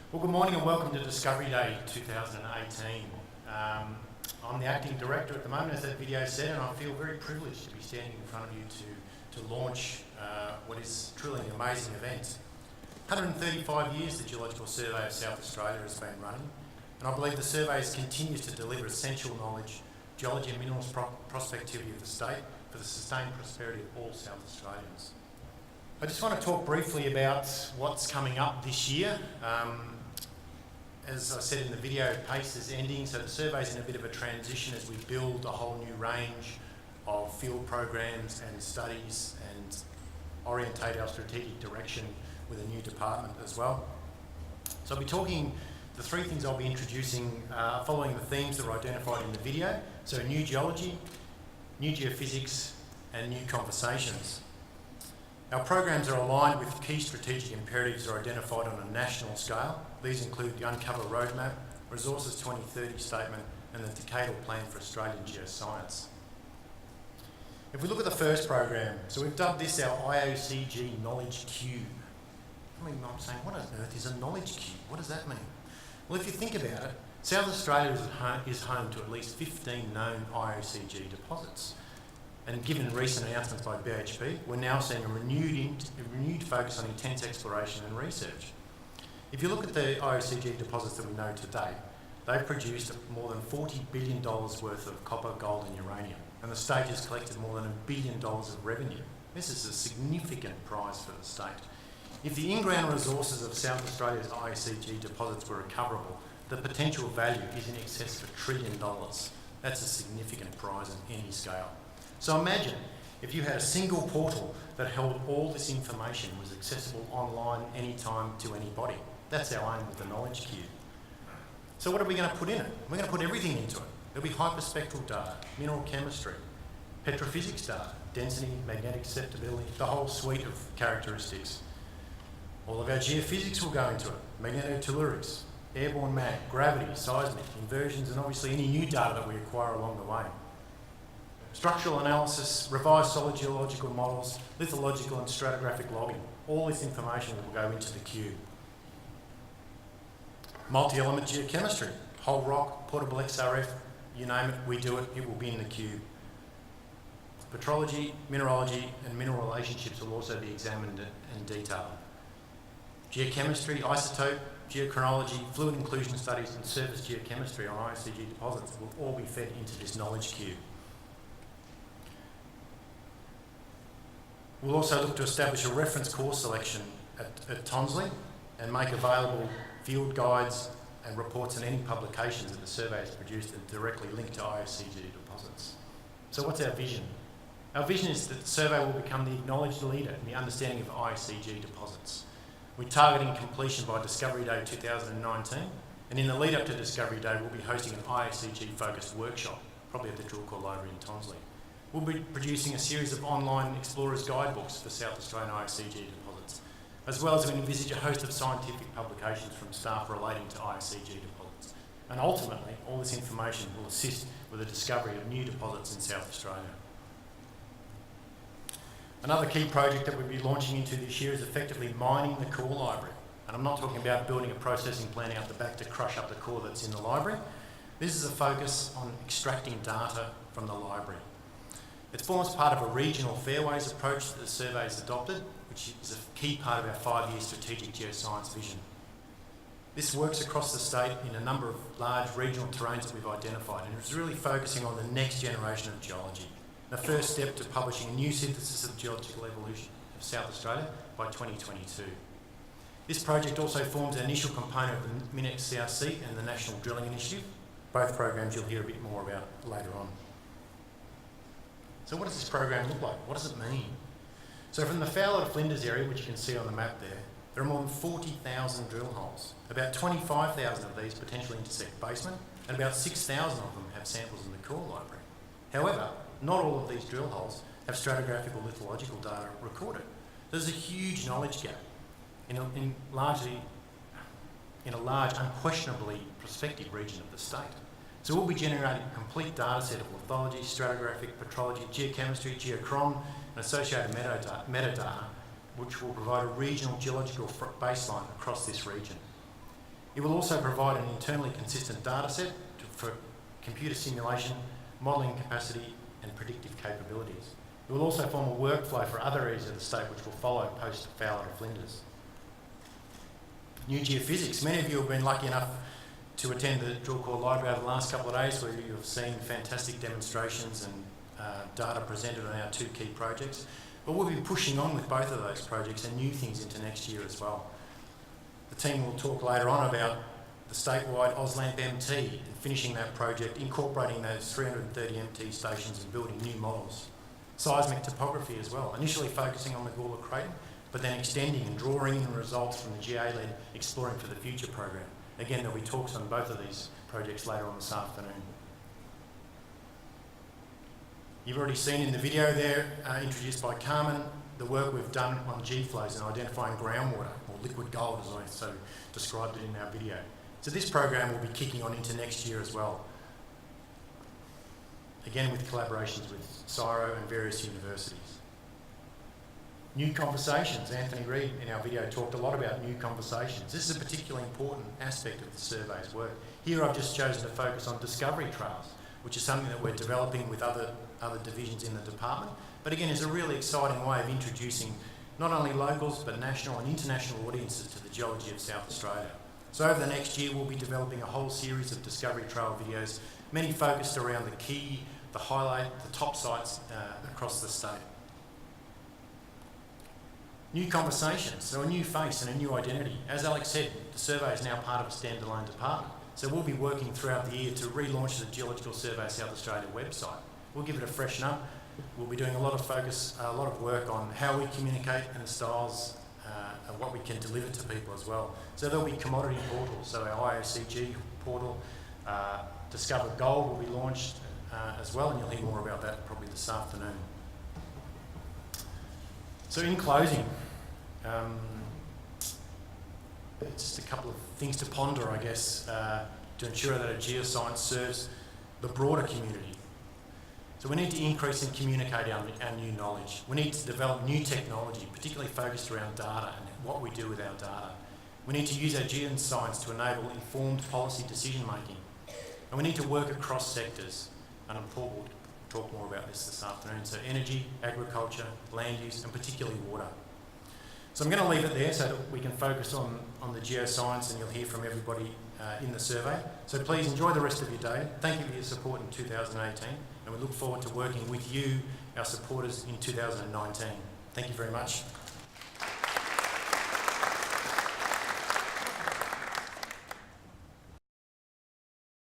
Well, good morning and welcome to Discovery Day 2018. I'm the Acting Director at the moment, as that video said, and I feel very privileged to be standing in front of you to launch what is truly an amazing event. 135 years the Geological Survey of South Australia has been running, and I believe the survey continues to deliver essential knowledge, geology and minerals prospectivity of the state for the sustained prosperity of all South Australians. I just want to talk briefly about what's coming up this year. As I said in the video, PACE is ending, so the survey's in a bit of a transition as we build a whole new range of field programs and studies and orientate our strategic direction with a new department as well. So I'll be talking, the three things I'll be introducing following the themes that were identified in the video. So new geology, new geophysics and new conversations. Our programs are aligned with key strategic imperatives that are identified on a national scale. These include the Uncover Roadmap, Resources 2030 Statement and the Decadal Plan for Australian Geoscience. If we look at the first program, so we've dubbed this our IOCG Knowledge Cube. I mean, I'm saying, what on earth is a knowledge cube? What does that mean? Well, if you think about it, South Australia is home to at least 15 known IOCG deposits. And given recent announcements by BHP, we're now seeing a renewed focus on intense exploration and research. If you look at the IOCG deposits that we know today, they've produced more than $40 billion worth of copper, gold and uranium, and the state has collected more than $1 billion of revenue. This is a significant prize for the state. If the in-ground resources of South Australia's IOCG deposits were recoverable, the potential value is in excess of $1 trillion. That's a significant prize on any scale. So imagine if you had a single portal that held all this information, was accessible online anytime to anybody. That's our aim with the Knowledge Cube. So what are we going to put in it? We're going to put everything into it. There'll be hyperspectral data, mineral chemistry, petrophysics data, density, magnetic susceptibility, the whole suite of characteristics. All of our geophysics will go into it, magnetotellurics, airborne mag, gravity, seismic, inversions, and obviously any new data that we acquire along the way. Structural analysis, revised solid geological models, lithological and stratigraphic logging. All this information will go into the cube. Multi-element geochemistry, whole rock, portable XRF, you name it, we do it, it will be in the cube. Petrology, mineralogy and mineral relationships will also be examined in detail. Geochemistry, isotope, geochronology, fluid inclusion studies and surface geochemistry on IOCG deposits will all be fed into this knowledge cube. We'll also look to establish a reference course selection at Tonsley and make available field guides and reports and any publications that the survey has produced that directly link to IOCG deposits. So what's our vision? Our vision is that the survey will become the acknowledged leader in the understanding of IOCG deposits. We're targeting completion by Discovery Day 2019, and in the lead up to Discovery Day we'll be hosting an IOCG focused workshop, probably at the Drill Core Library in Tonsley. We'll be producing a series of online explorers guidebooks for South Australian IOCG deposits, as well as we envisage a host of scientific publications from staff relating to IOCG deposits. And ultimately, all this information will assist with the discovery of new deposits in South Australia. Another key project that we'll be launching into this year is effectively mining the core library. And I'm not talking about building a processing plant out the back to crush up the core that's in the library. This is a focus on extracting data from the library. It forms part of a regional fairways approach that the survey has adopted, which is a key part of our 5-year strategic geoscience vision. This works across the state in a number of large regional terrains that we've identified, and it's really focusing on the next generation of geology. The first step to publishing a new synthesis of geological evolution of South Australia by 2022. This project also forms an initial component of the MinEx CRC and the National Drilling Initiative. Both programs you'll hear a bit more about later on. So what does this program look like? What does it mean? So from the Fowler to Flinders area, which you can see on the map there are more than 40,000 drill holes. About 25,000 of these potentially intersect basement, and about 6,000 of them have samples in the core library. However, not all of these drill holes have stratigraphic or lithological data recorded. There's a huge knowledge gap in a large, unquestionably prospective region of the state. So we'll be generating a complete data set of lithology, stratigraphic, petrology, geochemistry, geochron, and associated metadata, which will provide a regional geological baseline across this region. It will also provide an internally consistent data set for computer simulation, modelling capacity and predictive capabilities. It will also form a workflow for other areas of the state which will follow post Fowler and Flinders. New geophysics. Many of you have been lucky enough to attend the Drill Core Library over the last couple of days, where you have seen fantastic demonstrations and data presented on our 2 key projects. But we'll be pushing on with both of those projects and new things into next year as well. The team will talk later on about the statewide AusLAMP MT and finishing that project, incorporating those 330 MT stations and building new models. Seismic topography as well, initially focusing on the Gawler Craton, but then extending and drawing in results from the GA-led Exploring for the Future program. Again, there'll be talks on both of these projects later on this afternoon. You've already seen in the video there, introduced by Carmen, the work we've done on G-flows and identifying groundwater, or liquid gold as I so described it in our video. So this program will be kicking on into next year as well. Again with collaborations with CSIRO and various universities. New conversations. Anthony Reid in our video talked a lot about new conversations. This is a particularly important aspect of the survey's work. Here I've just chosen to focus on discovery trails, which is something that we're developing with other divisions in the department, but again is a really exciting way of introducing not only locals but national and international audiences to the geology of South Australia. So over the next year we'll be developing a whole series of discovery trail videos, many focused around the key, the highlight, the top sites across the state. New conversations, so a new face and a new identity. As Alex said, the survey is now part of a standalone department, so we'll be working throughout the year to relaunch the Geological Survey South Australia website. We'll give it a freshen up. We'll be doing a lot of work on how we communicate and the styles and what we can deliver to people as well. So there'll be commodity portals, so our IOCG portal, Discover Gold will be launched as well, and you'll hear more about that probably this afternoon. So in closing, just a couple of things to ponder, I guess, to ensure that a geoscience serves the broader community. So we need to increase and communicate our new knowledge. We need to develop new technology, particularly focused around data and what we do with our data. We need to use our geoscience to enable informed policy decision making. And we need to work across sectors. And Paul will talk more about this afternoon. So energy, agriculture, land use, and particularly water. So I'm going to leave it there so that we can focus on the geoscience, and you'll hear from everybody in the survey. So please enjoy the rest of your day. Thank you for your support in 2018, and we look forward to working with you, our supporters, in 2019. Thank you very much.